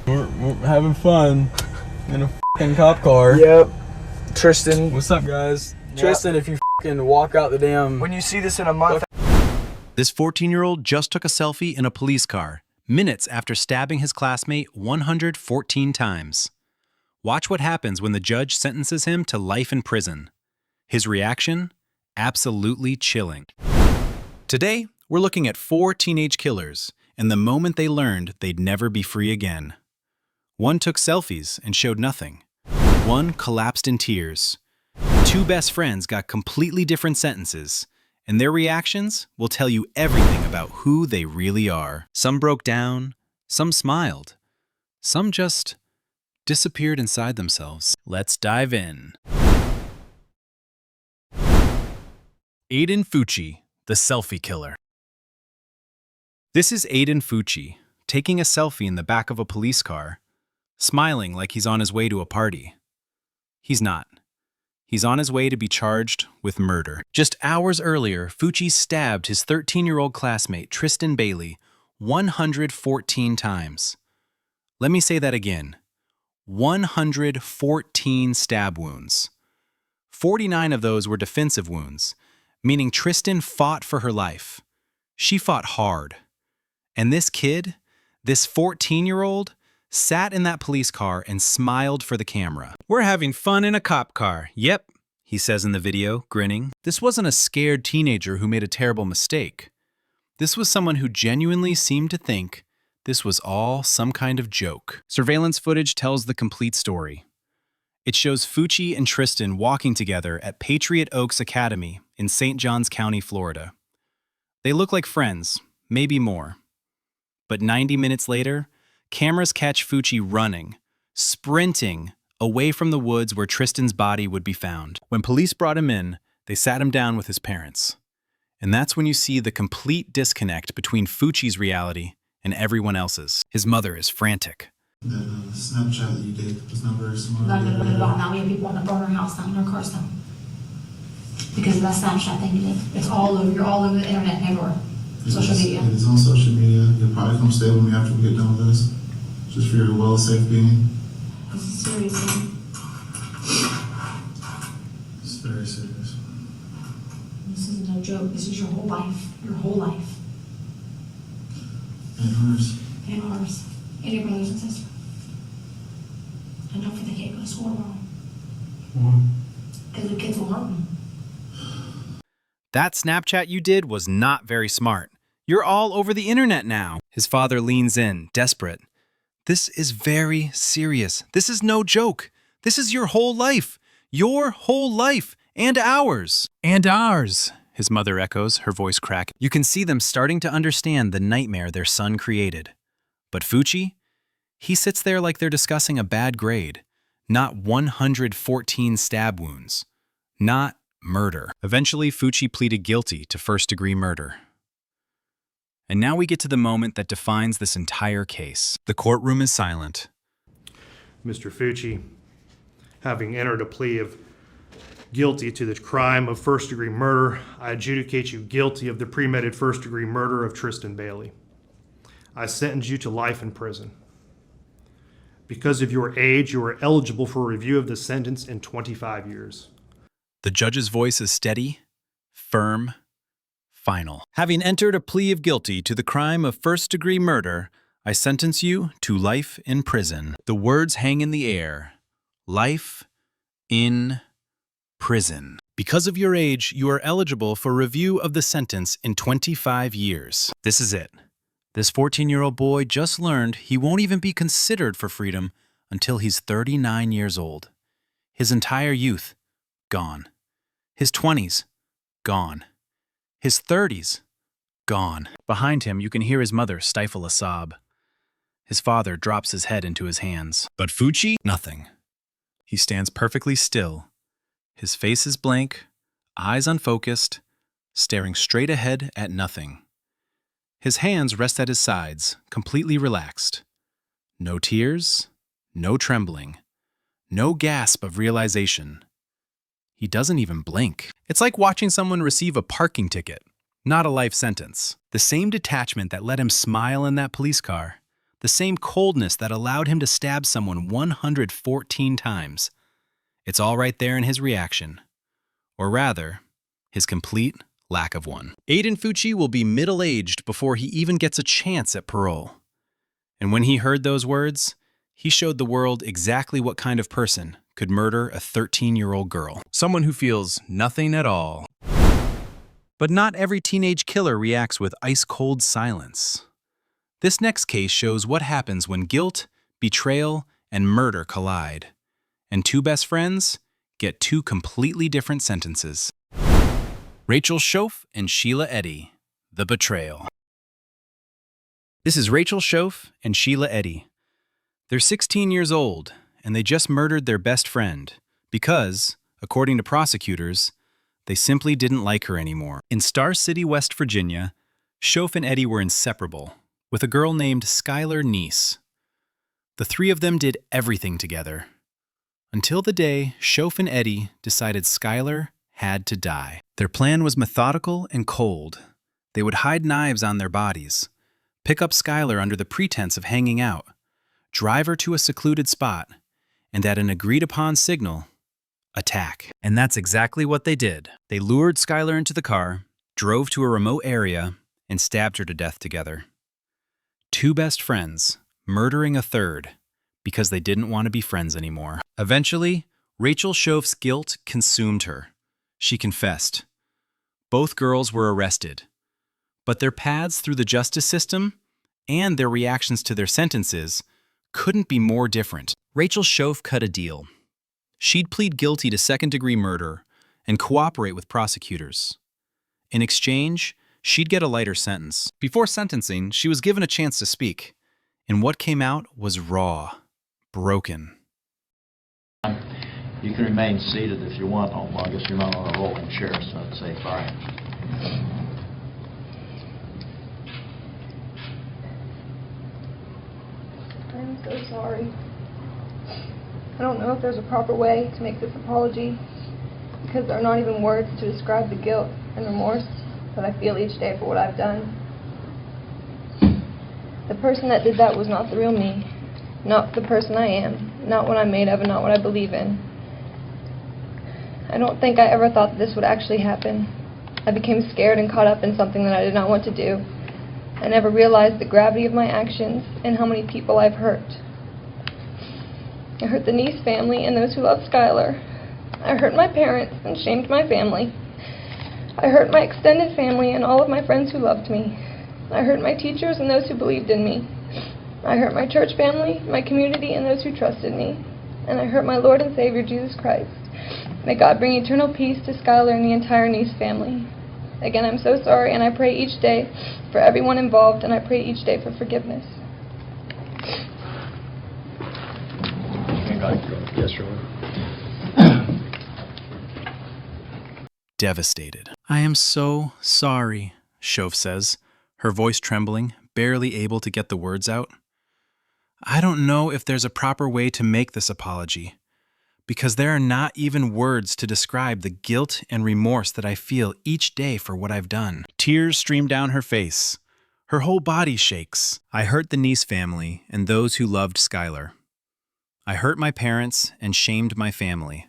We're having fun in a fucking cop car. Yep. Tristan. What's up, guys? Yep. Tristan, if you fucking walk out the damn... When you see this in a month... This 14-year-old just took a selfie in a police car, minutes after stabbing his classmate 114 times. Watch what happens when the judge sentences him to life in prison. His reaction? Absolutely chilling. Today, we're looking at 4 teenage killers and the moment they learned they'd never be free again. One took selfies and showed nothing. One collapsed in tears. 2 best friends got completely different sentences, and their reactions will tell you everything about who they really are. Some broke down, some smiled, some just disappeared inside themselves. Let's dive in. AIDEN FUCCI, the selfie killer. This is AIDEN FUCCI, taking a selfie in the back of a police car, smiling like he's on his way to a party. He's not. He's on his way to be charged with murder. Just hours earlier, FUCCI stabbed his 13-year-old classmate, Tristan Bailey, 114 times. Let me say that again. 114 stab wounds. 49 of those were defensive wounds, meaning Tristan fought for her life. She fought hard. And this kid, this 14-year-old, sat in that police car and smiled for the camera. "We're having fun in a cop car. Yep," he says in the video, grinning. This wasn't a scared teenager who made a terrible mistake. This was someone who genuinely seemed to think this was all some kind of joke. Surveillance footage tells the complete story. It shows FUCCI and Tristan walking together at Patriot Oaks Academy in St. Johns County, Florida. They look like friends, maybe more. But 90 minutes later, cameras catch FUCCI running, sprinting, away from the woods where Tristan's body would be found. When police brought him in, they sat him down with his parents. And that's when you see the complete disconnect between FUCCI's reality and everyone else's. His mother is frantic. That Snapchat that you did was not very smart. Now we have people want to burn our house down, our cars down. Because of that Snapchat thing you did. It's all over, you're all over the internet and everywhere. Social media. It is on social media. You'll probably come stay with me after we get done with this. Just for your well, safe being. This is serious, man. It's very serious. This is no joke. This is your whole life. Your whole life. And hers. And ours. And your brothers and sisters. And don't forget they can't go to school tomorrow. Why? Because the kids will hurt them. That Snapchat you did was not very smart. You're all over the internet now. His father leans in, desperate. This is very serious. This is no joke. This is your whole life. Your whole life. And ours. And ours, his mother echoes, her voice cracking. You can see them starting to understand the nightmare their son created. But FUCCI? He sits there like they're discussing a bad grade. Not 114 stab wounds. Not murder. Eventually, FUCCI pleaded guilty to first-degree murder. And now we get to the moment that defines this entire case. The courtroom is silent. Mr. FUCCI, having entered a plea of guilty to the crime of first-degree murder, I adjudicate you guilty of the premeditated first-degree murder of Tristan Bailey. I sentence you to life in prison. Because of your age, you are eligible for review of the sentence in 25 years. The judge's voice is steady, firm, final. Having entered a plea of guilty to the crime of first-degree murder, I sentence you to life in prison. The words hang in the air. Life in prison. Because of your age, you are eligible for review of the sentence in 25 years. This is it. This 14-year-old boy just learned he won't even be considered for freedom until he's 39 years old. His entire youth, gone. His 20s, gone. His 30s, gone. Behind him, you can hear his mother stifle a sob. His father drops his head into his hands. But FUCCI? Nothing. He stands perfectly still. His face is blank, eyes unfocused, staring straight ahead at nothing. His hands rest at his sides, completely relaxed. No tears, no trembling, no gasp of realization. He doesn't even blink. It's like watching someone receive a parking ticket, not a life sentence. The same detachment that let him smile in that police car, the same coldness that allowed him to stab someone 114 times. It's all right there in his reaction. Or rather, his complete lack of one. AIDEN FUCCI will be middle-aged before he even gets a chance at parole. And when he heard those words, he showed the world exactly what kind of person could murder a 13-year-old girl. Someone who feels nothing at all. But not every teenage killer reacts with ice-cold silence. This next case shows what happens when guilt, betrayal, and murder collide. And two best friends get two completely different sentences. Rachel Shoaf and Sheila Eddy, The Betrayal. This is Rachel Shoaf and Sheila Eddy. They're 16 years old, and they just murdered their best friend because, according to prosecutors, they simply didn't like her anymore. In Star City, West Virginia, Shoaf and Eddy were inseparable, with a girl named Skylar Neese. The three of them did everything together, until the day Shoaf and Eddy decided Skylar had to die. Their plan was methodical and cold. They would hide knives on their bodies, pick up Skylar under the pretense of hanging out, drive her to a secluded spot, and at an agreed-upon signal, attack. And that's exactly what they did. They lured Skylar into the car, drove to a remote area, and stabbed her to death together. Two best friends, murdering a third, because they didn't want to be friends anymore. Eventually, Rachel Shoaf's guilt consumed her. She confessed. Both girls were arrested, but their paths through the justice system and their reactions to their sentences couldn't be more different. Rachel Shoaf cut a deal. She'd plead guilty to second-degree murder and cooperate with prosecutors. In exchange, she'd get a lighter sentence. Before sentencing, she was given a chance to speak, and what came out was raw, broken. You can remain seated if you want. Well, I guess you're not on a rolling chair, so I'd say fine. I'm so sorry. I don't know if there's a proper way to make this apology, because there are not even words to describe the guilt and remorse that I feel each day for what I've done. The person that did that was not the real me, not the person I am, not what I'm made of, and not what I believe in. I don't think I ever thought that this would actually happen. I became scared and caught up in something that I did not want to do. I never realized the gravity of my actions and how many people I've hurt. I hurt the Neese family and those who loved Skylar. I hurt my parents and shamed my family. I hurt my extended family and all of my friends who loved me. I hurt my teachers and those who believed in me. I hurt my church family, my community, and those who trusted me. And I hurt my Lord and Savior, Jesus Christ. May God bring eternal peace to Skylar and the entire Neese family. Again, I'm so sorry, and I pray each day for everyone involved, and I pray each day for forgiveness. Yes, Your Honor. Devastated. I am so sorry, Shoaf says, her voice trembling, barely able to get the words out. I don't know if there's a proper way to make this apology, because there are not even words to describe the guilt and remorse that I feel each day for what I've done. Tears stream down her face. Her whole body shakes. I hurt the Neese family and those who loved Skylar. I hurt my parents and shamed my family.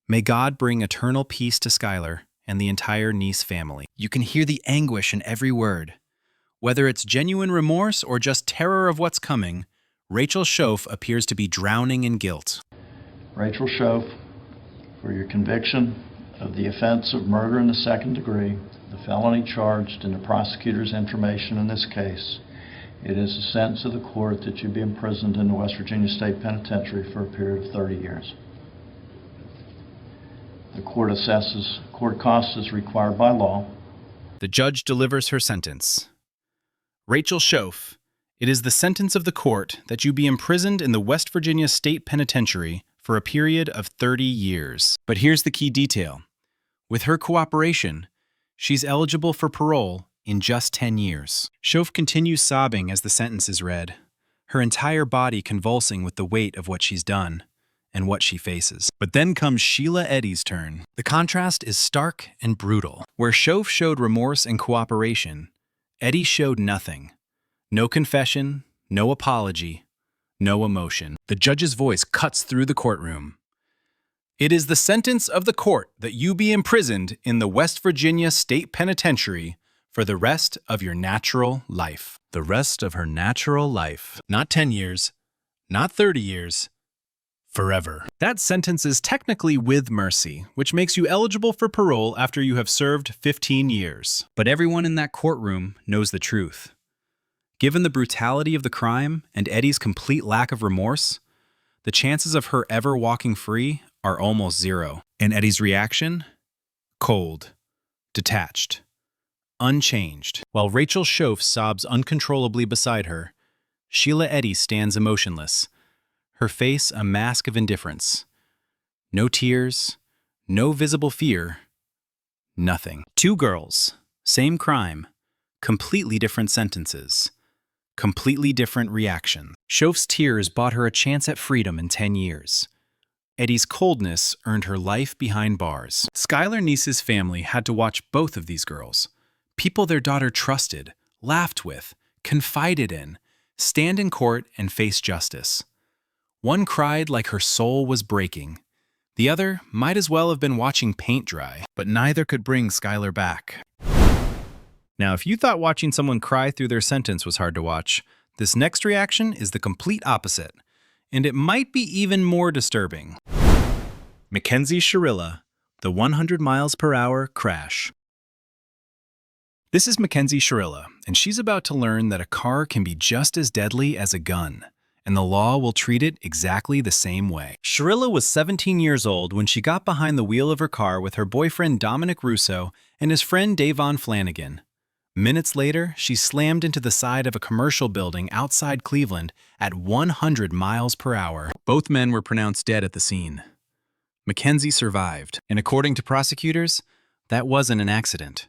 May God bring eternal peace to Skylar and the entire Neese family. You can hear the anguish in every word. Whether it's genuine remorse or just terror of what's coming, Rachel Shoaf appears to be drowning in guilt. Rachel Shoaf, for your conviction of the offense of murder in the second degree, the felony charged in the prosecutor's information in this case, it is the sentence of the court that you be imprisoned in the West Virginia State Penitentiary for a period of 30 years. The court assesses court costs as required by law. The judge delivers her sentence. Rachel Shoaf, it is the sentence of the court that you be imprisoned in the West Virginia State Penitentiary for a period of 30 years. But here's the key detail. With her cooperation, she's eligible for parole in just 10 years. Shoaf continues sobbing as the sentence is read, her entire body convulsing with the weight of what she's done and what she faces. But then comes Sheila Eddy's turn. The contrast is stark and brutal. Where Shoaf showed remorse and cooperation, Eddy showed nothing. No confession, no apology, no emotion. The judge's voice cuts through the courtroom. It is the sentence of the court that you be imprisoned in the West Virginia State Penitentiary for the rest of your natural life. The rest of her natural life. Not 10 years, not 30 years, forever. That sentence is technically with mercy, which makes you eligible for parole after you have served 15 years. But everyone in that courtroom knows the truth. Given the brutality of the crime and Eddy's complete lack of remorse, the chances of her ever walking free are almost zero. And Eddy's reaction? Cold, detached, unchanged. While Rachel Shoaf sobs uncontrollably beside her, Sheila Eddy stands emotionless, her face a mask of indifference. No tears, no visible fear, nothing. Two girls, same crime, completely different sentences, completely different reactions. Shoaf's tears bought her a chance at freedom in 10 years. Eddy's coldness earned her life behind bars. Skylar Neese's family had to watch both of these girls, people their daughter trusted, laughed with, confided in, stand in court and face justice. One cried like her soul was breaking. The other might as well have been watching paint dry, but neither could bring Skylar back. Now, if you thought watching someone cry through their sentence was hard to watch, this next reaction is the complete opposite, and it might be even more disturbing. MCKENZIE SHIRILLA, the 100 miles per hour crash. This is MCKENZIE SHIRILLA, and she's about to learn that a car can be just as deadly as a gun, and the law will treat it exactly the same way. Sheila was 17 years old when she got behind the wheel of her car with her boyfriend Dominic Russo and his friend Davon Flanagan. Minutes later, she slammed into the side of a commercial building outside Cleveland at 100 miles per hour. Both men were pronounced dead at the scene. MCKENZIE survived, and according to prosecutors, that wasn't an accident.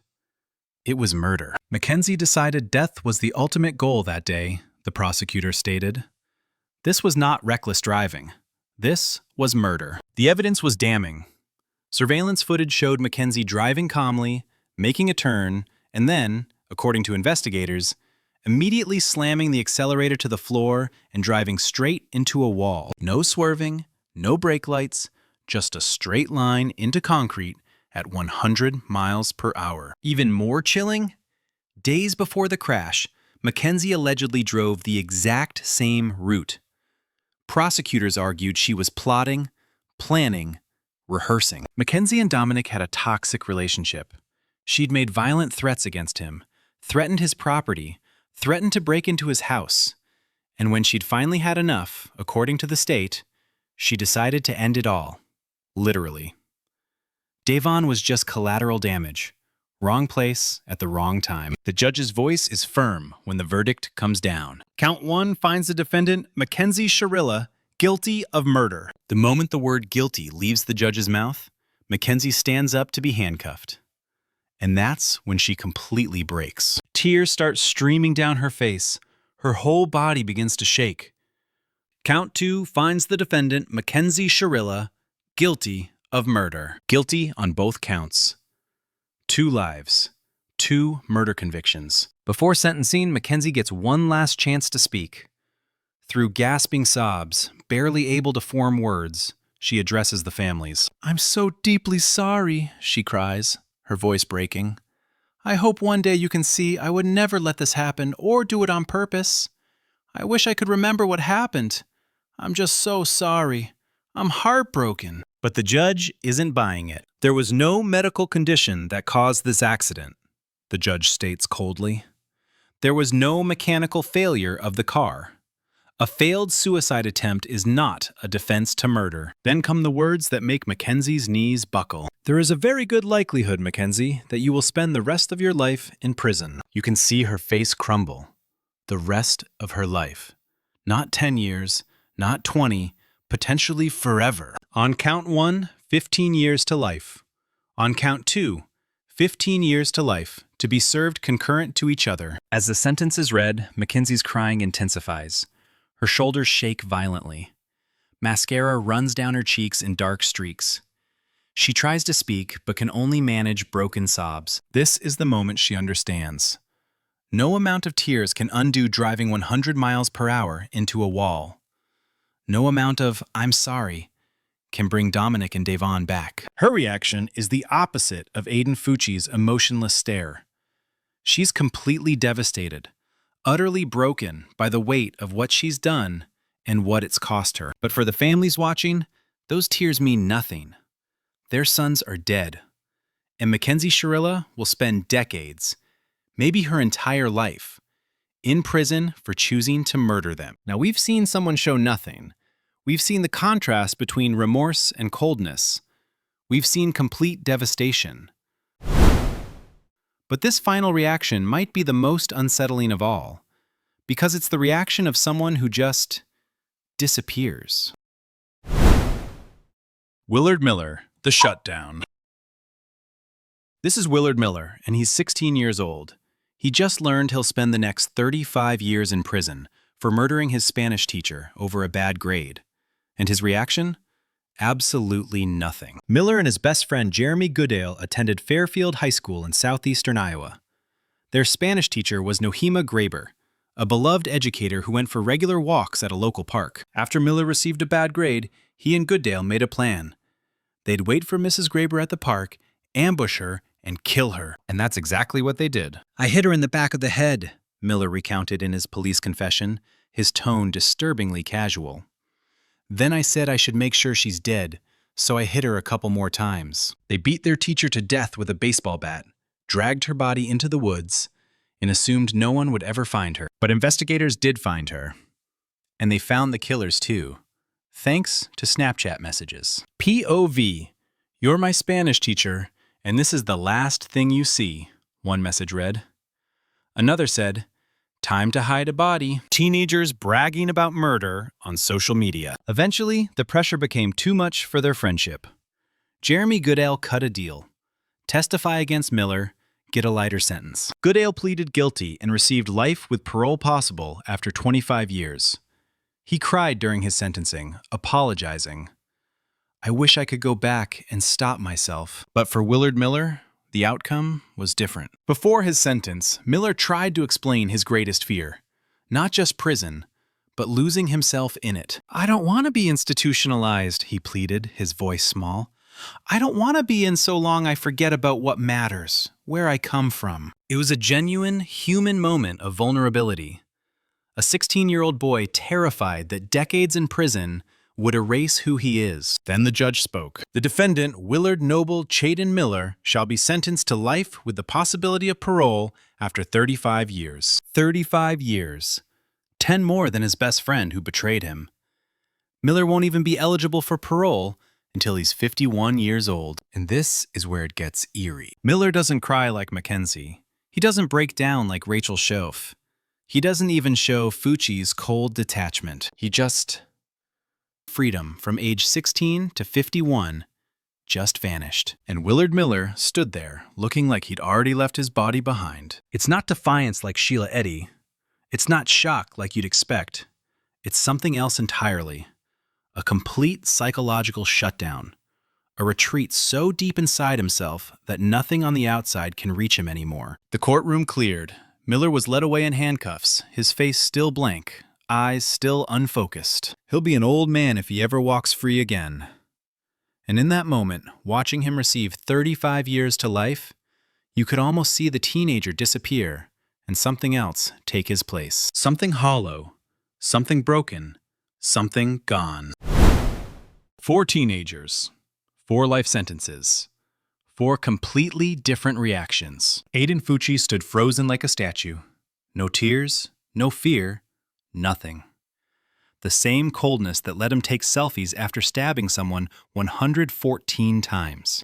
It was murder. MCKENZIE decided death was the ultimate goal that day, the prosecutor stated. This was not reckless driving. This was murder. The evidence was damning. Surveillance footage showed MCKENZIE driving calmly, making a turn, and then, according to investigators, immediately slamming the accelerator to the floor and driving straight into a wall. No swerving, no brake lights, just a straight line into concrete at 100 miles per hour. Even more chilling? Days before the crash, MCKENZIE allegedly drove the exact same route. Prosecutors argued she was plotting, planning, rehearsing. MCKENZIE and Dominic had a toxic relationship. She'd made violent threats against him, threatened his property, threatened to break into his house. And when she'd finally had enough, according to the state, she decided to end it all. Literally. Davon was just collateral damage. Wrong place at the wrong time. The judge's voice is firm when the verdict comes down. Count 1 finds the defendant, MCKENZIE SHIRILLA, guilty of murder. The moment the word guilty leaves the judge's mouth, MCKENZIE stands up to be handcuffed. And that's when she completely breaks. Tears start streaming down her face. Her whole body begins to shake. Count 2 finds the defendant, MCKENZIE SHIRILLA, guilty of murder. Guilty on both counts. 2 lives. 2 murder convictions. Before sentencing, MCKENZIE gets one last chance to speak. Through gasping sobs, barely able to form words, she addresses the families. "I'm so deeply sorry," she cries, her voice breaking. "I hope one day you can see I would never let this happen or do it on purpose. I wish I could remember what happened. I'm just so sorry. I'm heartbroken." But the judge isn't buying it. There was no medical condition that caused this accident, the judge states coldly. There was no mechanical failure of the car. A failed suicide attempt is not a defense to murder. Then come the words that make MCKENZIE's knees buckle. "There is a very good likelihood, MCKENZIE, that you will spend the rest of your life in prison." You can see her face crumble. The rest of her life. Not 10 years, not 20, potentially forever. On count 1, 15 years to life. On count 2, 15 years to life, to be served concurrent to each other. As the sentence is read, MCKENZIE's crying intensifies. Her shoulders shake violently. Mascara runs down her cheeks in dark streaks. She tries to speak, but can only manage broken sobs. This is the moment she understands. No amount of tears can undo driving 100 miles per hour into a wall. No amount of "I'm sorry" can bring Dominic and Davon back. Her reaction is the opposite of AIDEN FUCCI's emotionless stare. She's completely devastated, utterly broken by the weight of what she's done and what it's cost her. But for the families watching, those tears mean nothing. Their sons are dead, and Mackenzie SHIRILLA will spend decades, maybe her entire life, in prison for choosing to murder them. Now, we've seen someone show nothing. We've seen the contrast between remorse and coldness. We've seen complete devastation. But this final reaction might be the most unsettling of all, because it's the reaction of someone who just disappears. Willard Miller, the shutdown. This is Willard Miller, and he's 16 years old. He just learned he'll spend the next 35 years in prison for murdering his Spanish teacher over a bad grade. And his reaction? Absolutely nothing. Miller and his best friend Jeremy Goodale attended Fairfield High School in southeastern Iowa. Their Spanish teacher was Nohema Graber, a beloved educator who went for regular walks at a local park. After Miller received a bad grade, he and Goodale made a plan. They'd wait for Mrs. Graber at the park, ambush her, and kill her. And that's exactly what they did. "I hit her in the back of the head," Miller recounted in his police confession, his tone disturbingly casual. "Then I said I should make sure she's dead, so I hit her a couple more times." They beat their teacher to death with a baseball bat, dragged her body into the woods, and assumed no one would ever find her. But investigators did find her. And they found the killers too, thanks to Snapchat messages. "POV, you're my Spanish teacher, and this is the last thing you see," one message read. Another said, "Time to hide a body." Teenagers bragging about murder on social media. Eventually, the pressure became too much for their friendship. Jeremy Goodale cut a deal. Testify against Miller, get a lighter sentence. Goodale pleaded guilty and received life with parole possible after 25 years. He cried during his sentencing, apologizing. "I wish I could go back and stop myself." But for Willard Miller, the outcome was different. Before his sentence, Miller tried to explain his greatest fear. Not just prison, but losing himself in it. "I don't want to be institutionalized," he pleaded, his voice small. "I don't want to be in so long I forget about what matters, where I come from." It was a genuine, human moment of vulnerability. A 16-year-old boy terrified that decades in prison would erase who he is. Then the judge spoke. "The defendant, Willard Noble Chaden Miller, shall be sentenced to life with the possibility of parole after 35 years. 35 years. 10 more than his best friend who betrayed him. Miller won't even be eligible for parole until he's 51 years old. And this is where it gets eerie. Miller doesn't cry like Mackenzie. He doesn't break down like Rachel Shoaf. He doesn't even show FUCCI's cold detachment. He just... freedom from age 16 to 51 just vanished. And Willard Miller stood there, looking like he'd already left his body behind. It's not defiance like Sheila Eddy. It's not shock like you'd expect. It's something else entirely. A complete psychological shutdown. A retreat so deep inside himself that nothing on the outside can reach him anymore. The courtroom cleared. Miller was led away in handcuffs, his face still blank, eyes still unfocused. He'll be an old man if he ever walks free again. And in that moment, watching him receive 35 years to life, you could almost see the teenager disappear and something else take his place. Something hollow, something broken, something gone. 4 teenagers, 4 life sentences, 4 completely different reactions. AIDEN FUCCI stood frozen like a statue. No tears, no fear, nothing. The same coldness that let him take selfies after stabbing someone 114 times.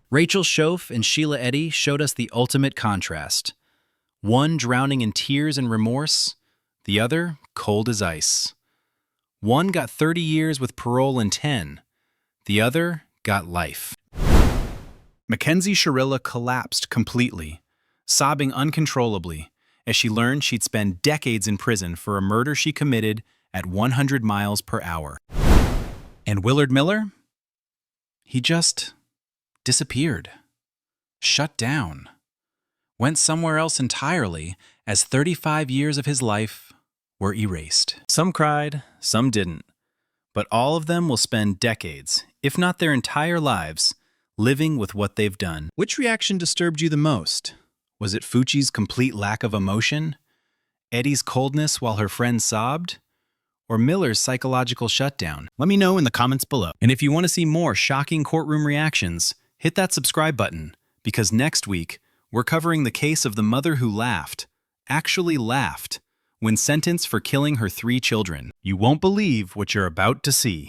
Rachel Shoaf and Sheila Eddy showed us the ultimate contrast. One drowning in tears and remorse, the other cold as ice. One got 30 years with parole and 10. The other got life. Mackenzie SHIRILLA collapsed completely, sobbing uncontrollably as she learned she'd spend decades in prison for a murder she committed at 100 miles per hour. And Willard Miller? He just disappeared. Shut down. went somewhere else entirely as 35 years of his life were erased. Some cried, some didn't, but all of them will spend decades, if not their entire lives, living with what they've done. Which reaction disturbed you the most? Was it FUCCI's complete lack of emotion? Eddy's coldness while her friend sobbed? Or Miller's psychological shutdown? Let me know in the comments below. And if you want to see more shocking courtroom reactions, hit that subscribe button, because next week, we're covering the case of the mother who laughed, actually laughed, when sentenced for killing her 3 children. You won't believe what you're about to see.